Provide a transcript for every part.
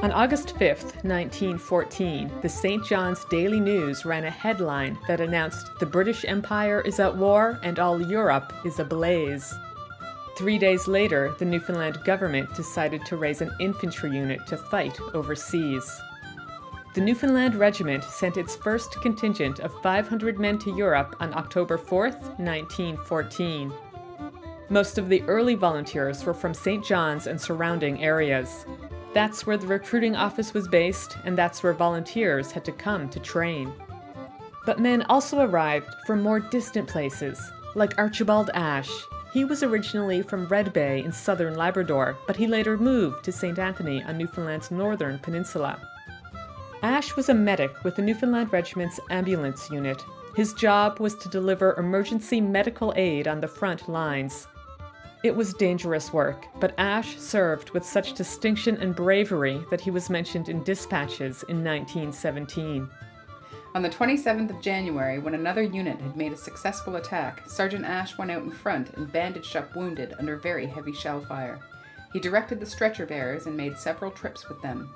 On August 5th, 1914, the St. John's Daily News ran a headline that announced the British Empire is at war and all Europe is ablaze. 3 days later, the Newfoundland government decided to raise an infantry unit to fight overseas. The Newfoundland Regiment sent its first contingent of 500 men to Europe on October 4th, 1914. Most of the early volunteers were from St. John's and surrounding areas. That's where the recruiting office was based, and that's where volunteers had to come to train. But men also arrived from more distant places, like Archibald Ashe. He was originally from Red Bay in southern Labrador, but he later moved to St. Anthony on Newfoundland's northern peninsula. Ashe was a medic with the Newfoundland Regiment's ambulance unit. His job was to deliver emergency medical aid on the front lines. It was dangerous work, but Ashe served with such distinction and bravery that he was mentioned in dispatches in 1917. On the 27th of January, when another unit had made a successful attack, Sergeant Ashe went out in front and bandaged up wounded under very heavy shell fire. He directed the stretcher bearers and made several trips with them.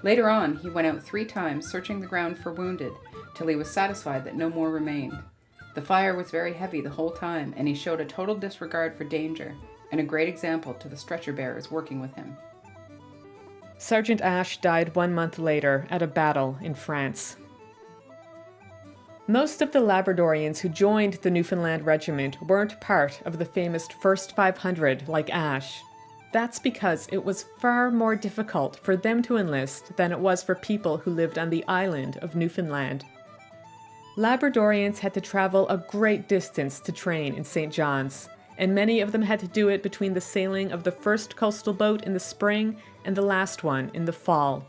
Later on, he went out 3 times searching the ground for wounded, till he was satisfied that no more remained. The fire was very heavy the whole time, and he showed a total disregard for danger, and a great example to the stretcher bearers working with him. Sergeant Ashe died 1 month later at a battle in France. Most of the Labradorians who joined the Newfoundland Regiment weren't part of the famous First 500 like Ashe. That's because it was far more difficult for them to enlist than it was for people who lived on the island of Newfoundland. Labradorians had to travel a great distance to train in St. John's, and many of them had to do it between the sailing of the first coastal boat in the spring and the last one in the fall.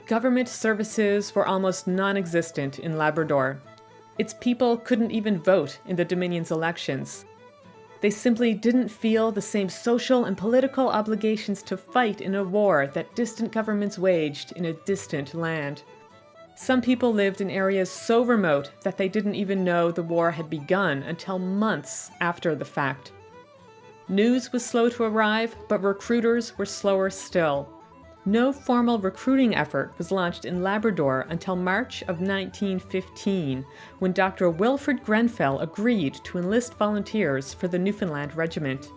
Government services were almost non-existent in Labrador. Its people couldn't even vote in the Dominion's elections. They simply didn't feel the same social and political obligations to fight in a war that distant governments waged in a distant land. Some people lived in areas so remote that they didn't even know the war had begun until months after the fact. News was slow to arrive, but recruiters were slower still. No formal recruiting effort was launched in Labrador until March of 1915, when Dr. Wilfred Grenfell agreed to enlist volunteers for the Newfoundland Regiment.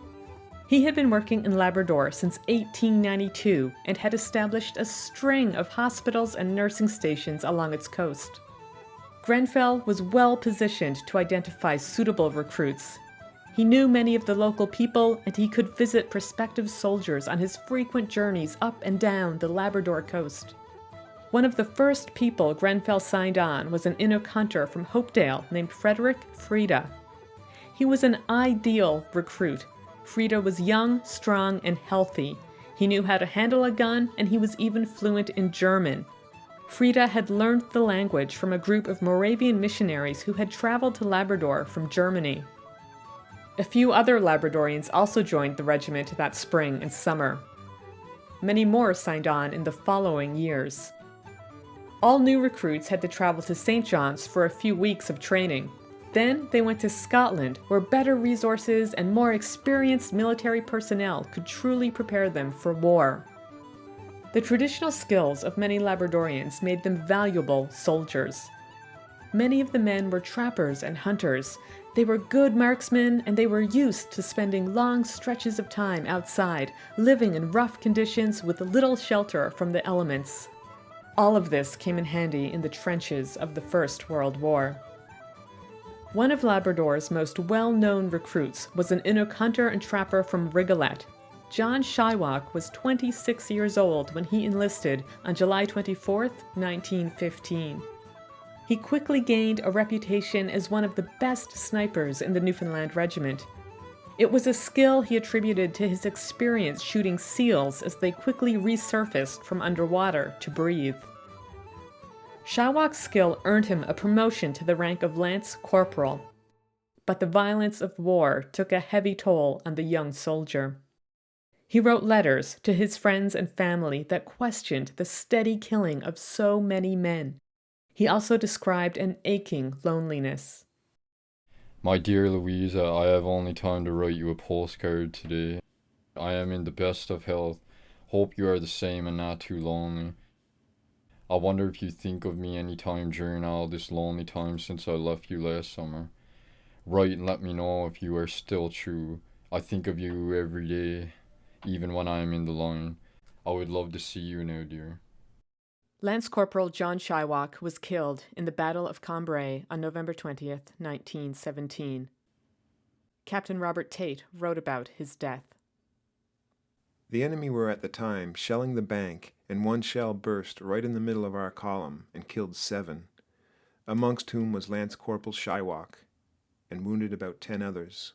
He had been working in Labrador since 1892 and had established a string of hospitals and nursing stations along its coast. Grenfell was well positioned to identify suitable recruits. He knew many of the local people, and he could visit prospective soldiers on his frequent journeys up and down the Labrador coast. One of the first people Grenfell signed on was an Inuk hunter from Hopedale named Frederick Frieda. He was an ideal recruit. Frieda was young, strong, and healthy. He knew how to handle a gun, and he was even fluent in German. Frieda had learned the language from a group of Moravian missionaries who had traveled to Labrador from Germany. A few other Labradorians also joined the regiment that spring and summer. Many more signed on in the following years. All new recruits had to travel to St. John's for a few weeks of training. Then they went to Scotland, where better resources and more experienced military personnel could truly prepare them for war. The traditional skills of many Labradorians made them valuable soldiers. Many of the men were trappers and hunters. They were good marksmen, and they were used to spending long stretches of time outside, living in rough conditions with little shelter from the elements. All of this came in handy in the trenches of the First World War. One of Labrador's most well-known recruits was an Inuk hunter and trapper from Rigolet. John Shywock was 26 years old when he enlisted on July 24, 1915. He quickly gained a reputation as one of the best snipers in the Newfoundland Regiment. It was a skill he attributed to his experience shooting seals as they quickly resurfaced from underwater to breathe. Shywock's skill earned him a promotion to the rank of Lance Corporal. But the violence of war took a heavy toll on the young soldier. He wrote letters to his friends and family that questioned the steady killing of so many men. He also described an aching loneliness. My dear Louisa, I have only time to write you a postcard today. I am in the best of health. Hope you are the same and not too lonely. I wonder if you think of me any time during all this lonely time since I left you last summer. Write and let me know if you are still true. I think of you every day, even when I am in the line. I would love to see you now, dear. Lance Corporal John Shylock was killed in the Battle of Cambrai on November 20th, 1917. Captain Robert Tate wrote about his death. The enemy were at the time shelling the bank, and one shell burst right in the middle of our column and killed 7, amongst whom was Lance Corporal Shylock, and wounded about 10 others.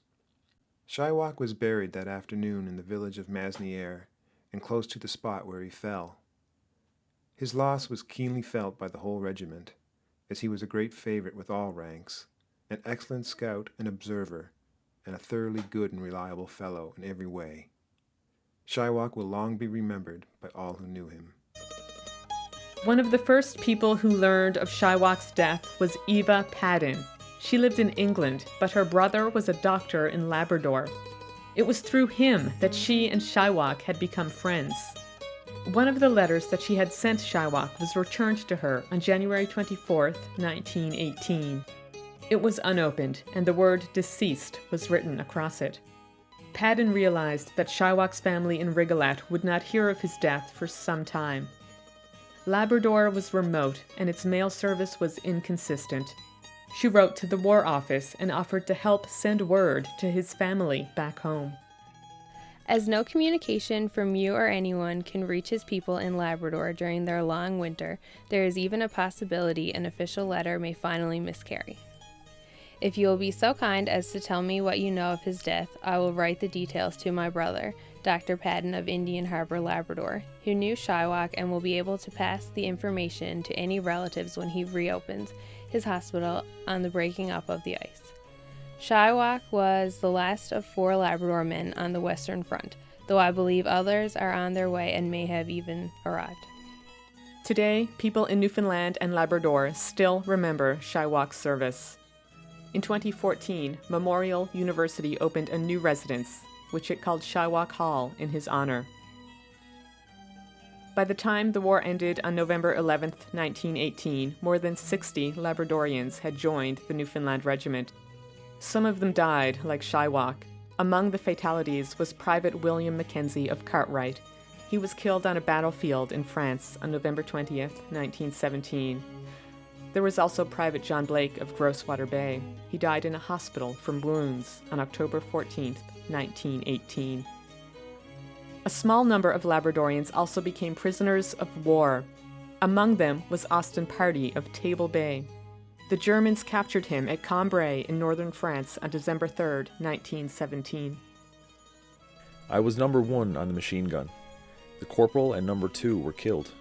Shylock was buried that afternoon in the village of Masnieres, and close to the spot where he fell. His loss was keenly felt by the whole regiment, as he was a great favorite with all ranks, an excellent scout and observer, and a thoroughly good and reliable fellow in every way. Shylock will long be remembered by all who knew him. One of the first people who learned of Shylock's death was Eva Paddon. She lived in England, but her brother was a doctor in Labrador. It was through him that she and Shylock had become friends. One of the letters that she had sent Shylock was returned to her on January 24th, 1918. It was unopened, and the word deceased was written across it. Paddon realized that Shylock's family in Rigolet would not hear of his death for some time. Labrador was remote, and its mail service was inconsistent. She wrote to the War Office and offered to help send word to his family back home. As no communication from you or anyone can reach his people in Labrador during their long winter, there is even a possibility an official letter may finally miscarry. If you will be so kind as to tell me what you know of his death, I will write the details to my brother, Dr. Paddon of Indian Harbor, Labrador, who knew Shylock and will be able to pass the information to any relatives when he reopens his hospital on the breaking up of the ice. Shylock was the last of 4 Labrador men on the Western Front, though I believe others are on their way and may have even arrived. Today, people in Newfoundland and Labrador still remember Shylock's service. In 2014, Memorial University opened a new residence, which it called Shylock Hall in his honor. By the time the war ended on November 11, 1918, more than 60 Labradorians had joined the Newfoundland Regiment. Some of them died, like Shylock. Among the fatalities was Private William Mackenzie of Cartwright. He was killed on a battlefield in France on November 20th, 1917. There was also Private John Blake of Groswater Bay. He died in a hospital from wounds on October 14th, 1918. A small number of Labradorians also became prisoners of war. Among them was Austin Pardee of Table Bay. The Germans captured him at Cambrai in northern France on December 3rd, 1917. I was number 1 on the machine gun. The corporal and number 2 were killed.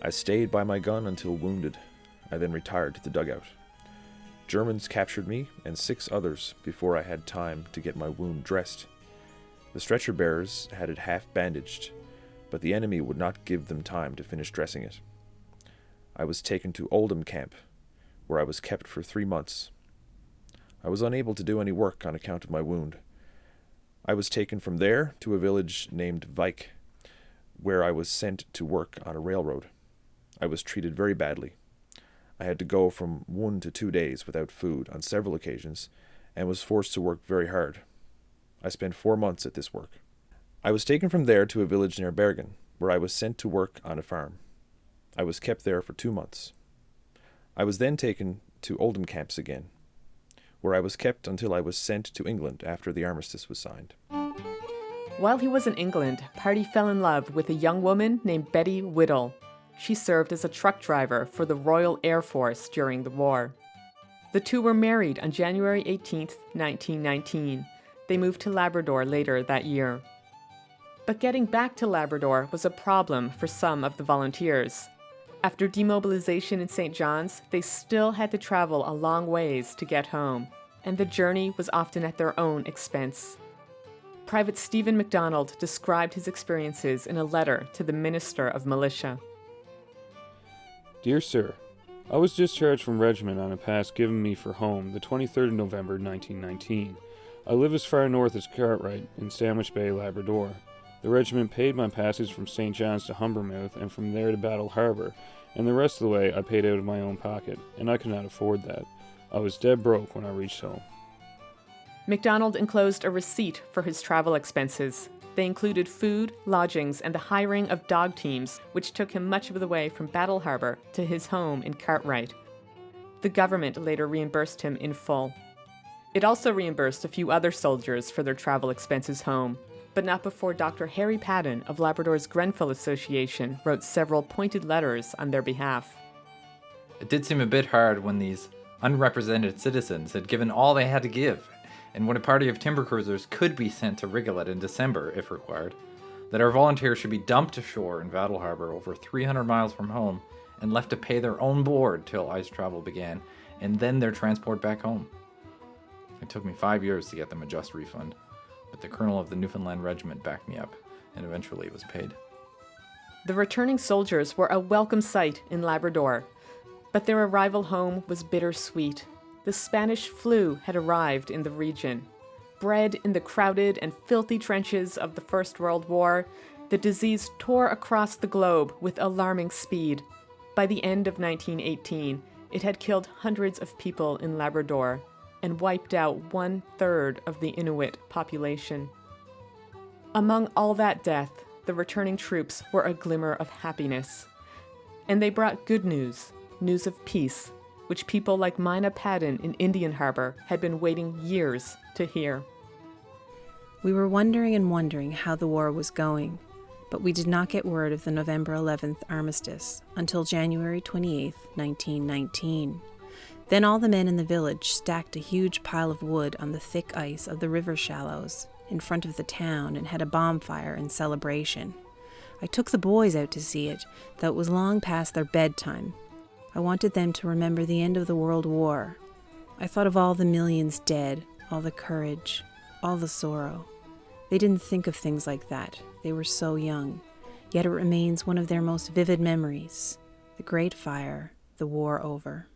I stayed by my gun until wounded. I then retired to the dugout. Germans captured me and 6 others before I had time to get my wound dressed. The stretcher bearers had it half bandaged, but the enemy would not give them time to finish dressing it. I was taken to Oldham Camp, where I was kept for 3 months. I was unable to do any work on account of my wound. I was taken from there to a village named Vike, where I was sent to work on a railroad. I was treated very badly. I had to go from 1 to 2 days without food on several occasions, and was forced to work very hard. I spent 4 months at this work. I was taken from there to a village near Bergen, where I was sent to work on a farm. I was kept there for 2 months. I was then taken to Oldham Camps again, where I was kept until I was sent to England after the armistice was signed. While he was in England, Pardee fell in love with a young woman named Betty Whittle. She served as a truck driver for the Royal Air Force during the war. The two were married on January 18, 1919. They moved to Labrador later that year. But getting back to Labrador was a problem for some of the volunteers. After demobilization in St. John's, they still had to travel a long ways to get home, and the journey was often at their own expense. Private Stephen MacDonald described his experiences in a letter to the Minister of Militia. Dear Sir, I was discharged from regiment on a pass given me for home the 23rd of November 1919. I live as far north as Cartwright in Sandwich Bay, Labrador. The regiment paid my passage from St. John's to Humbermouth and from there to Battle Harbour, and the rest of the way I paid out of my own pocket, and I could not afford that. I was dead broke when I reached home. MacDonald enclosed a receipt for his travel expenses. They included food, lodgings, and the hiring of dog teams, which took him much of the way from Battle Harbour to his home in Cartwright. The government later reimbursed him in full. It also reimbursed a few other soldiers for their travel expenses home, but not before Dr. Harry Padden of Labrador's Grenfell Association wrote several pointed letters on their behalf. It did seem a bit hard when these unrepresented citizens had given all they had to give, and when a party of timber cruisers could be sent to Rigolet in December, if required, that our volunteers should be dumped ashore in Battle Harbour over 300 miles from home and left to pay their own board till ice travel began, and then their transport back home. It took me 5 years to get them a just refund, but the colonel of the Newfoundland Regiment backed me up, and eventually it was paid. The returning soldiers were a welcome sight in Labrador, but their arrival home was bittersweet. The Spanish flu had arrived in the region. Bred in the crowded and filthy trenches of the First World War, the disease tore across the globe with alarming speed. By the end of 1918, it had killed hundreds of people in Labrador and wiped out 1/3 of the Inuit population. Among all that death, the returning troops were a glimmer of happiness. And they brought good news of peace, which people like Mina Padden in Indian Harbour had been waiting years to hear. We were wondering and wondering how the war was going, but we did not get word of the November 11th armistice until January 28th, 1919. Then all the men in the village stacked a huge pile of wood on the thick ice of the river shallows in front of the town and had a bonfire in celebration. I took the boys out to see it, though it was long past their bedtime. I wanted them to remember the end of the World War. I thought of all the millions dead, all the courage, all the sorrow. They didn't think of things like that. They were so young. Yet it remains one of their most vivid memories. The Great Fire, the war over.